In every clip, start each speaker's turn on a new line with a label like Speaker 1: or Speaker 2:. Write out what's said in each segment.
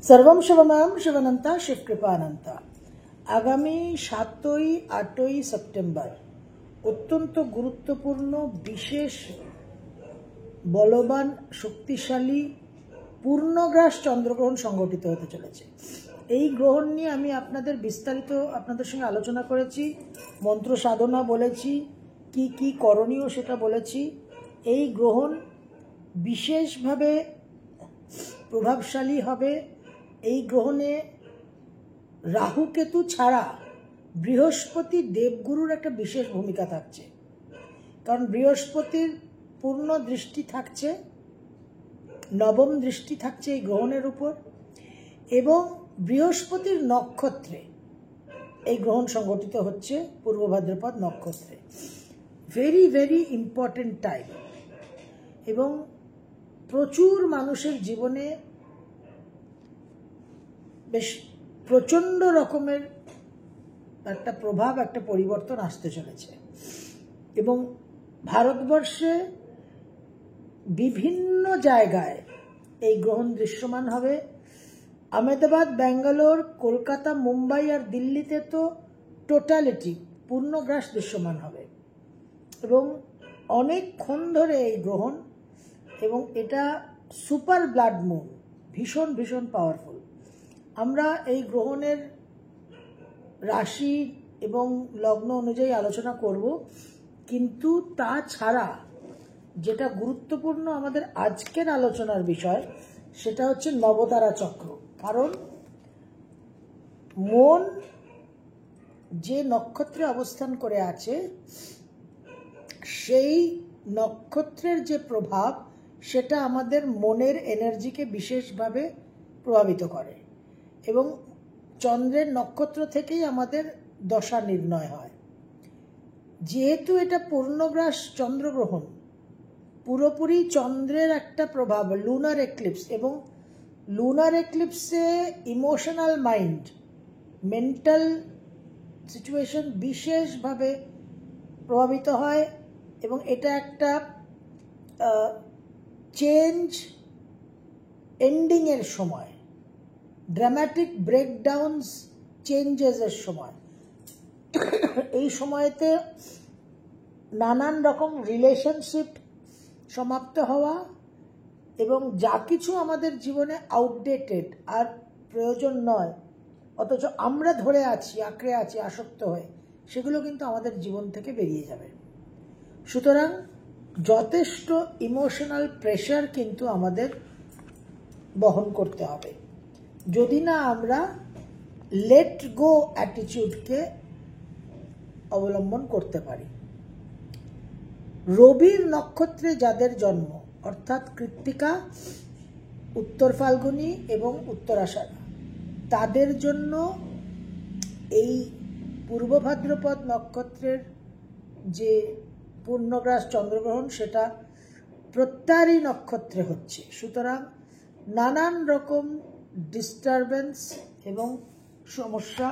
Speaker 1: सर्वं शिवमयं शिवनंता शिवकृपानंता। আগামী 7ই 8ই সেপ্টেম্বর অত্যন্ত গুরুত্বপূর্ণ, বিশেষ, বলবান, শক্তিশালী পূর্ণগ্রাস চন্দ্রগ্রহণ সংঘটিত হতে চলেছে। এই গ্রহণ নিয়ে আমি আপনাদের বিস্তারিত আপনাদের সঙ্গে আলোচনা করেছি, মন্ত্র সাধনা বলেছি, কি কি করণীয় সেটা বলেছি। এই গ্রহণ বিশেষভাবে প্রভাবশালী হবে। এই গ্রহণে রাহু কেতু ছাড়া বৃহস্পতি দেবগুরুর একটা বিশেষ ভূমিকা থাকছে, কারণ বৃহস্পতির পূর্ণ দৃষ্টি থাকছে, নবম দৃষ্টি থাকছে এই গ্রহণের উপর, এবং বৃহস্পতির নক্ষত্রে এই গ্রহণ সংঘটিত হচ্ছে, পূর্ব ভাদ্রপদ নক্ষত্রে। ভেরি ভেরি ইম্পর্টেন্ট টাইম, এবং প্রচুর মানুষের জীবনে বেশ প্রচণ্ড রকমের একটা প্রভাব, একটা পরিবর্তন আসতে চলেছে। এবং ভারতবর্ষে বিভিন্ন জায়গায় এই গ্রহণ দৃশ্যমান হবে। আহমেদাবাদ, ব্যাঙ্গালোর, কলকাতা, মুম্বাই আর দিল্লিতে তো টোটালিটি পূর্ণগ্রাস দৃশ্যমান হবে, এবং অনেকক্ষণ ধরে এই গ্রহণ, এবং এটা সুপার ব্লাড মুন, ভীষণ ভীষণ পাওয়ারফুল। আমরা এই গ্রহণের রাশি এবং লগ্ন অনুযায়ী আলোচনা করব, কিন্তু তাছাড়া যেটা গুরুত্বপূর্ণ আমাদের আজকের আলোচনার বিষয়, সেটা হচ্ছে নবতারা চক্র। কারণ মন যে নক্ষত্রে অবস্থান করে আছে, সেই নক্ষত্রের যে প্রভাব, সেটা আমাদের মনের এনার্জিকে বিশেষভাবে প্রভাবিত করে, এবং চন্দ্রের নক্ষত্র থেকেই আমাদের দশা নির্ণয় হয়। যেহেতু এটা পূর্ণগ্রাস চন্দ্রগ্রহণ, পুরোপুরি চন্দ্রের একটা প্রভাব, লুনার এক্লিপস, এবং লুনার এক্লিপসে ইমোশনাল মাইন্ড, মেন্টাল সিচুয়েশন বিশেষভাবে প্রভাবিত হয়, এবং এটা একটা চেঞ্জ এন্ডিংয়ের সময়, ড্রামাটিক ব্রেকডাউনস, চেঞ্জেসের সময়। এই সময়তে নানান রকম রিলেশনশিপ সমাপ্ত হওয়া, এবং যা কিছু আমাদের জীবনে আউটডেটেড আর প্রয়োজন নয়, অথচ আমরা ধরে আছি, আঁকড়ে আছি আসক্ত হয়ে, সেগুলো কিন্তু আমাদের জীবন থেকে বেরিয়ে যাবে। সুতরাং যথেষ্ট ইমোশনাল প্রেশার কিন্তু আমাদের বহন করতে হবে, যদি না আমরা লেট গো অ্যাটিটিউডকে অবলম্বন করতে পারি। রবির নক্ষত্রে যাদের জন্ম, অর্থাৎ কৃত্তিকা, উত্তর ফাল্গুনী এবং উত্তরাষাঢ়, তাদের জন্য এই পূর্ব ভাদ্রপদ নক্ষত্রের যে পূর্ণগ্রাস চন্দ্রগ্রহণ, সেটা প্রত্যারী নক্ষত্রে হচ্ছে। সুতরাং নানান রকম ডিস্টারবেন্স এবং সমস্যা,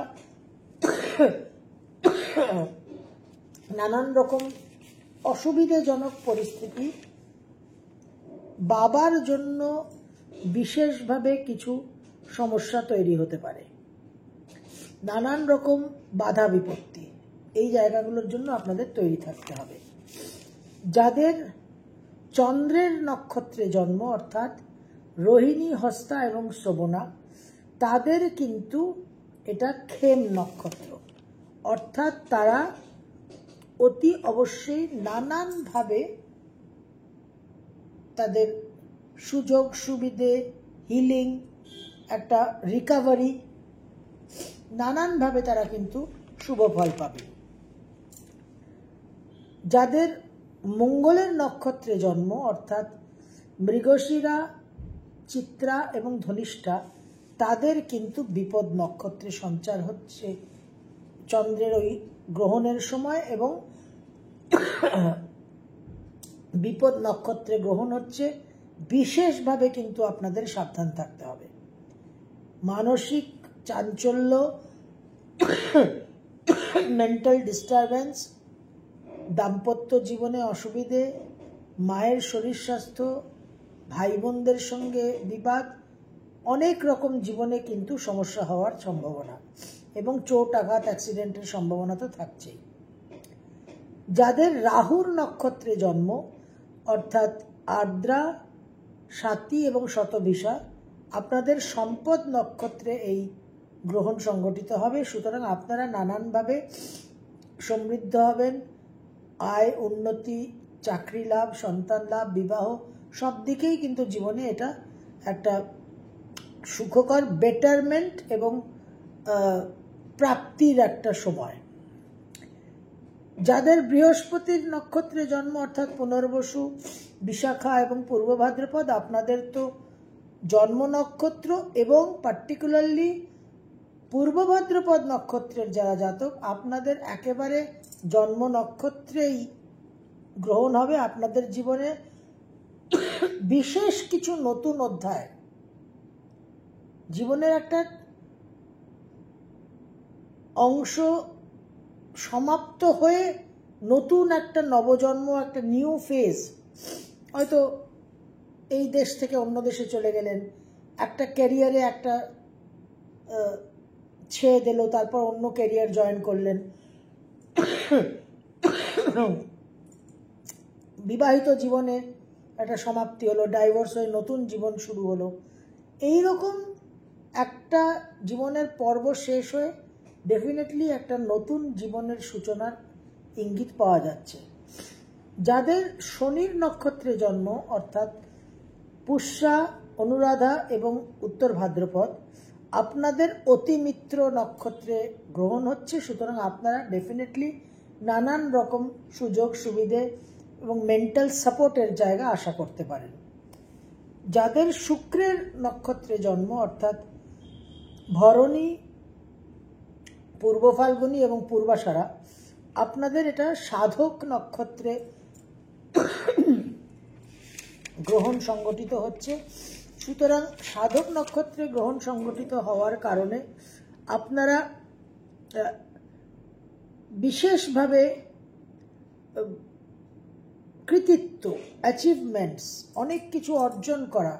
Speaker 1: নানান রকম অসুবিধাজনক পরিস্থিতি, বাবার জন্য বিশেষভাবে কিছু সমস্যা তৈরি হতে পারে, নানান রকম বাধা বিপত্তি, এই জায়গাগুলোর জন্য আপনাদের তৈরি থাকতে হবে। যাদের চন্দ্রের নক্ষত্রে জন্ম, অর্থাৎ রোহিণী, হস্তা এবং শ্রবণা, তাদের কিন্তু এটা খেম নক্ষত্র, অর্থাৎ তারা অতি অবশ্যই নানানভাবে তাদের সুযোগ সুবিধে, হিলিং, একটা রিকাভারি, নানানভাবে তারা কিন্তু শুভ ফল পাবে। যাদের মঙ্গলের নক্ষত্রে জন্ম, অর্থাৎ মৃগশিরা, চিত্রা এবং ধনিষ্ঠা, তাদের কিন্তু বিপদ নক্ষত্রে সঞ্চার হচ্ছে চন্দ্রের ওই গ্রহণের সময়, এবং বিপদ নক্ষত্রে গ্রহণ হচ্ছে। বিশেষভাবে কিন্তু আপনাদের সাবধান থাকতে হবে। মানসিক চাঞ্চল্য, মেন্টাল ডিস্টারবেন্স, দাম্পত্য জীবনে অসুবিধে, মায়ের শরীর স্বাস্থ্য, ভাই বোনদের সঙ্গে বিবাদ, অনেক রকম জীবনে কিন্তু সমস্যা হওয়ার সম্ভাবনা, এবং চোট আঘাত অ্যাক্সিডেন্টের সম্ভাবনা তো থাকছেই। যাদের রাহুর নক্ষত্রে জন্ম অর্থাৎ আর্দ্রা, স্বাতী এবং শতভিষা, আপনাদের সম্পদ নক্ষত্রে এই গ্রহণ সংগঠিত হবে। সুতরাং আপনারা নানানভাবে সমৃদ্ধ হবেন, আয় উন্নতি, চাকরি লাভ, সন্তান লাভ, বিবাহ, সব দিকেই কিন্তু জীবনে এটা একটা সুখকর বেটারমেন্ট এবং প্রাপ্তির একটা সময়। যাদের বৃহস্পতির নক্ষত্রে জন্ম অর্থাৎ পুনর্বসু, বিশাখা এবং পূর্ব ভাদ্রপদ, আপনাদের তো জন্ম নক্ষত্র এবং পার্টিকুলারলি পূর্ব ভাদ্রপদ নক্ষত্রের যারা জাতক, আপনাদের একেবারে জন্ম নক্ষত্রেই গ্রহণ হবে। আপনাদের জীবনে বিশেষ কিছু নতুন অধ্যায়, জীবনের একটা অংশ সমাপ্ত হয়ে নতুন একটা নবজন্ম, একটা নিউ ফেজ, হয়তো এই দেশ থেকে অন্য দেশে চলে গেলেন, একটা ক্যারিয়ারে একটা ছেড়ে দিল, তারপর অন্য ক্যারিয়ার জয়েন করলেন, বিবাহিত জীবনে একটা সমাপ্তি হলো, ডাইভোর্স হয়ে নতুন জীবন শুরু হলো। এই রকম একটা জীবনের পর্ব শেষ হয়ে ডেফিনেটলি একটা নতুন জীবনের সূচনার ইঙ্গিত পাওয়া যাচ্ছে। যাদের শনির নক্ষত্রে জন্ম অর্থাৎ পুষ্যা, অনুরাধা এবং উত্তর ভাদ্রপদ, আপনাদের অতিমিত্র নক্ষত্রে গ্রহণ হচ্ছে। সুতরাং আপনারা ডেফিনেটলি নানান রকম সুযোগ সুবিধে এবং মেন্টাল সাপোর্টের জায়গা আশা করতে পারেন। যাদের শুক্রের নক্ষত্রে জন্ম অর্থাৎ ভরণী, পূর্ব ফাল্গুনী এবং পূর্বাষাঢ়া, আপনাদের এটা সাধক নক্ষত্রে গ্রহণ সংগঠিত হচ্ছে। সুতরাং সাধক নক্ষত্রে গ্রহণ সংগঠিত হওয়ার কারণে আপনারা বিশেষভাবে কৃতিত্ব, অ্যাচিভমেন্টস, অনেক কিছু অর্জন করা,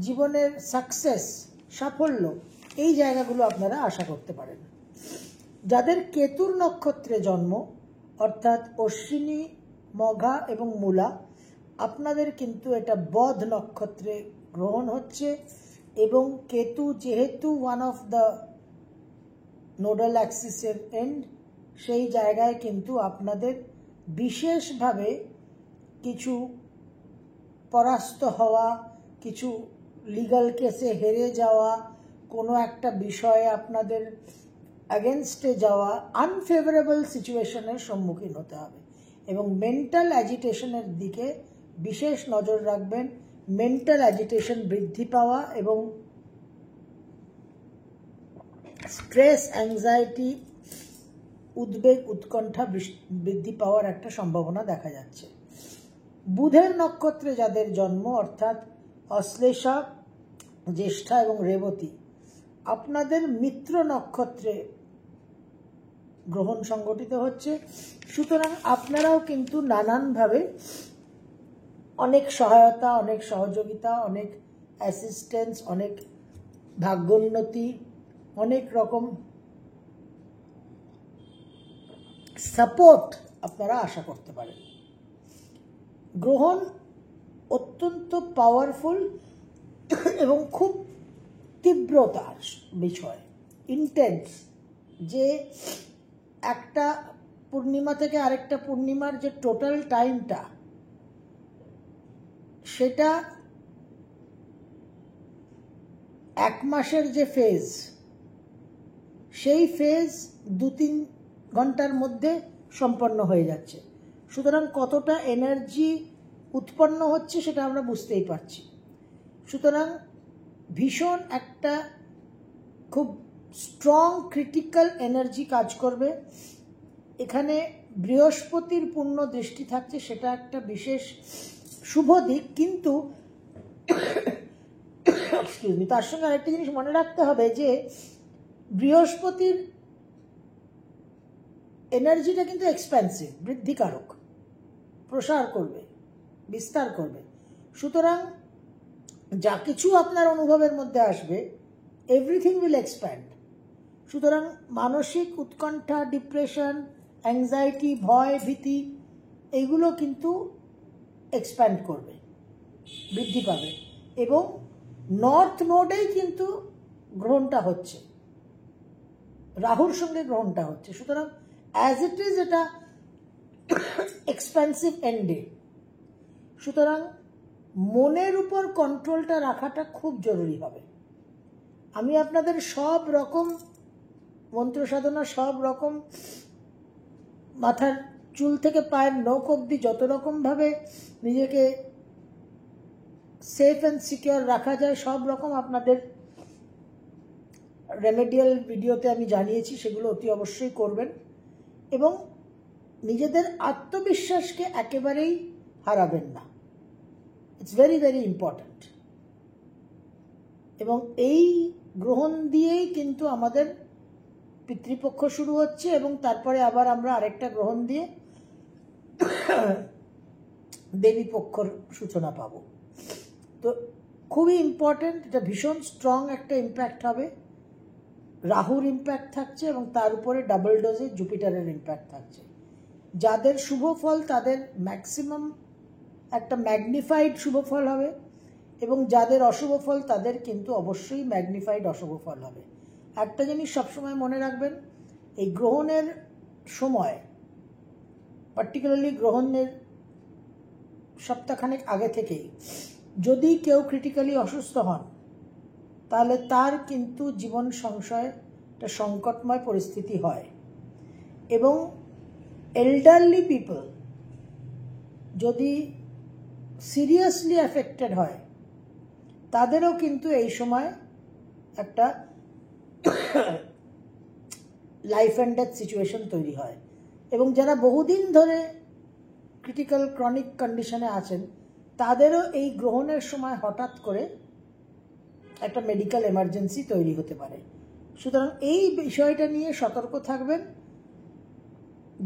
Speaker 1: জীবনের সাকসেস, সাফল্য, এই জায়গাগুলো আপনারা আশা করতে পারেন। যাদের কেতুর নক্ষত্রে জন্ম অর্থাৎ অশ্বিনী, মঘা এবং মূলা, আপনাদের কিন্তু এটা বধ নক্ষত্রে গ্রহণ হচ্ছে, এবং কেতু যেহেতু ওয়ান অফ দ্য নোডাল অ্যাক্সিসের এন্ড, সেই জায়গায় কিন্তু আপনাদের বিশেষভাবে কিছু পরাস্ত হওয়া, কিছু লিগাল কেসে হেরে যাওয়া, কোনো একটা বিষয়ে আপনাদের অ্যাগেনস্টে যাওয়া, আনফেভারেবল সিচুয়েশনের সম্মুখীন হতে হবে, এবং মেন্টাল অ্যাজিটেশনের দিকে বিশেষ নজর রাখবেন। মেন্টাল অ্যাজিটেশন বৃদ্ধি পাওয়া এবং স্ট্রেস, অ্যাংজাইটি, উদ্বেগ, উৎকণ্ঠা বৃদ্ধি পাওয়ার একটা সম্ভাবনা দেখা যাচ্ছে। বুধের নক্ষত্রে যাদের জন্ম অর্থাৎ অশ্লেষা, জ্যেষ্ঠা এবং রেবতী, আপনাদের মিত্র নক্ষত্রে গ্রহণ সংগঠিত হচ্ছে। সুতরাং আপনারাও কিন্তু নানানভাবে অনেক সহায়তা, অনেক সহযোগিতা, অনেক অ্যাসিস্ট্যান্স, অনেক ভাগ্যোন্নতি, অনেক রকম সাপোর্ট আপনারা আশা করতে পারেন। গ্রহণ অত্যন্ত পাওয়ারফুল এবং খুব তীব্রতার বিষয়, ইন্টেন্স, যে একটা পূর্ণিমা থেকে আরেকটা পূর্ণিমার যে টোটাল টাইমটা, সেটা এক মাসের যে ফেজ, সেই ফেজ 2-3 ঘন্টার মধ্যে সম্পন্ন হয়ে যাচ্ছে। সুতরাং কতটা এনার্জি উৎপন্ন হচ্ছে সেটা আমরা বুঝতেই পারছি। সুতরাং ভীষণ একটা খুব স্ট্রং ক্রিটিক্যাল এনার্জি কাজ করবে। এখানে বৃহস্পতির পূর্ণ দৃষ্টি থাকছে, সেটা একটা বিশেষ শুভ দিক, কিন্তু তার সঙ্গে আরেকটা জিনিস মনে রাখতে হবে যে বৃহস্পতির এনার্জিটা কিন্তু এক্সপ্যান্সিভ, বৃদ্ধিকারক, প্রসার করবে, বিস্তার করবে। সুতরাং যা কিছু আপনার অনুভবের মধ্যে আসবে, এভরিথিং উইল এক্সপ্যান্ড। সুতরাং মানসিক উৎকণ্ঠা, ডিপ্রেশন, অ্যাংজাইটি, ভয়, ভীতি এইগুলো কিন্তু এক্সপ্যান্ড করবে, বৃদ্ধি পাবে। এবং নর্থ নোডেই কিন্তু গ্রহণটা হচ্ছে, রাহুর সঙ্গে গ্রহণটা হচ্ছে। সুতরাং অ্যাজ ইট ইজ এটা এক্সপেন্সিভ এন্ডে। সুতরাং মনের উপর কন্ট্রোলটা রাখাটা খুব জরুরি হবে। আমি আপনাদের সব রকম মন্ত্র সাধনা, সব রকম মাথার চুল থেকে পায়ের নখ অবধি যত রকমভাবে নিজেকে সেফ অ্যান্ড সিকিওর রাখা যায়, সব রকম আপনাদের রেমেডিয়াল ভিডিওতে আমি জানিয়েছি, সেগুলো অতি অবশ্যই করবেন। এবং নিজেদের আত্মবিশ্বাসকে একেবারেই হারাবেন না, ইটস ভেরি ভেরি ইম্পর্ট্যান্ট। এবং এই গ্রহণ দিয়েই কিন্তু আমাদের পিতৃপক্ষ শুরু হচ্ছে, এবং তারপরে আবার আমরা আরেকটা গ্রহণ দিয়ে দেবী পক্ষর সূচনা পাব। তো খুবই ইম্পর্ট্যান্ট, এটা ভীষণ স্ট্রং একটা ইম্প্যাক্ট হবে। রাহুর ইম্প্যাক্ট থাকছে এবং তার উপরে ডাবল ডোজে জুপিটারের ইম্প্যাক্ট থাকছে। যাদের শুভ ফল তাদের ম্যাক্সিমাম একটা ম্যাগনিফাইড শুভ ফল হবে, এবং যাদের অশুভ ফল তাদের কিন্তু অবশ্যই ম্যাগনিফাইড অশুভ ফল হবে। একটা জিনিস সবসময় মনে রাখবেন, এই গ্রহণের সময়, পার্টিকুলারলি গ্রহণের সপ্তাহখানেক আগে থেকেই যদি কেউ ক্রিটিক্যালি অসুস্থ হন, তাহলে তার কিন্তু জীবন সংশয় একটা সংকটময় পরিস্থিতি হয়। এবং এল্ডারলি পিপল যদি সিরিয়াসলি অ্যাফেক্টেড হয়, তাদেরও কিন্তু এই সময় একটা লাইফ অ্যান্ড ডেথ সিচুয়েশন তৈরি হয়। এবং যারা বহুদিন ধরে ক্রিটিক্যাল ক্রনিক কন্ডিশনে আছেন, তাদেরও এই গ্রহণের সময় হঠাৎ করে একটা মেডিকেল এমার্জেন্সি তৈরি হতে পারে। সুতরাং এই বিষয়টা নিয়ে সতর্ক থাকবেন।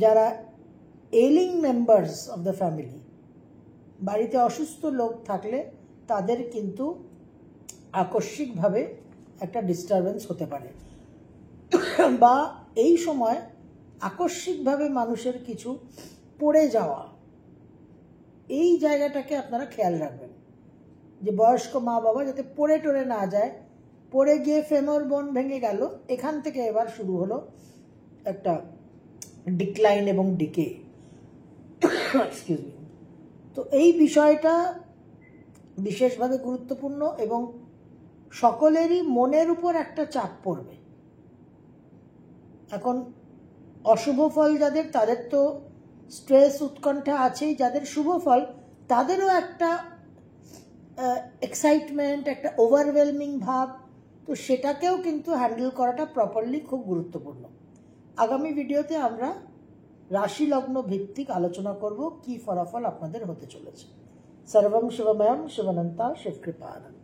Speaker 1: যারা এলিং মেম্বার্স অফ দ্য ফ্যামিলি, বাড়িতে অসুস্থ লোক থাকলে তাদের কিন্তু আকস্মিকভাবে একটা ডিস্টারবেন্স হতে পারে, বা এই সময় আকস্মিকভাবে মানুষের কিছু পড়ে যাওয়া, এই জায়গাটাকে আপনারা খেয়াল রাখবেন যে বয়স্ক মা বাবা যাতে পড়ে টরে না যায়। পড়ে গিয়ে ফেমর বোন ভেঙে গেল, এখান থেকে এবার শুরু হলো একটা ডিক্লাইন এবং ডিকে। Excuse me. তো এই বিষয়টা বিশেষভাবে গুরুত্বপূর্ণ, এবং সকলেরই মনের উপর একটা চাপ পড়বে। এখন অশুভ ফল যাদের, তাদের তো স্ট্রেস উৎকণ্ঠা আছেই। যাদের শুভ ফল তাদেরও একটা এক্সাইটমেন্ট, একটা ওভারওয়েলমিং ভাব, তো সেটাকেও কিন্তু হ্যান্ডেল করাটা প্রপারলি খুব গুরুত্বপূর্ণ। আগামী ভিডিওতে আমরা রাশি লগ্ন ভিত্তিক আলোচনা করব কি ফলাফল আপনাদের হতে চলেছে। সর্বম শিবময়ম শিবানন্তা শিবকৃপানন্দ।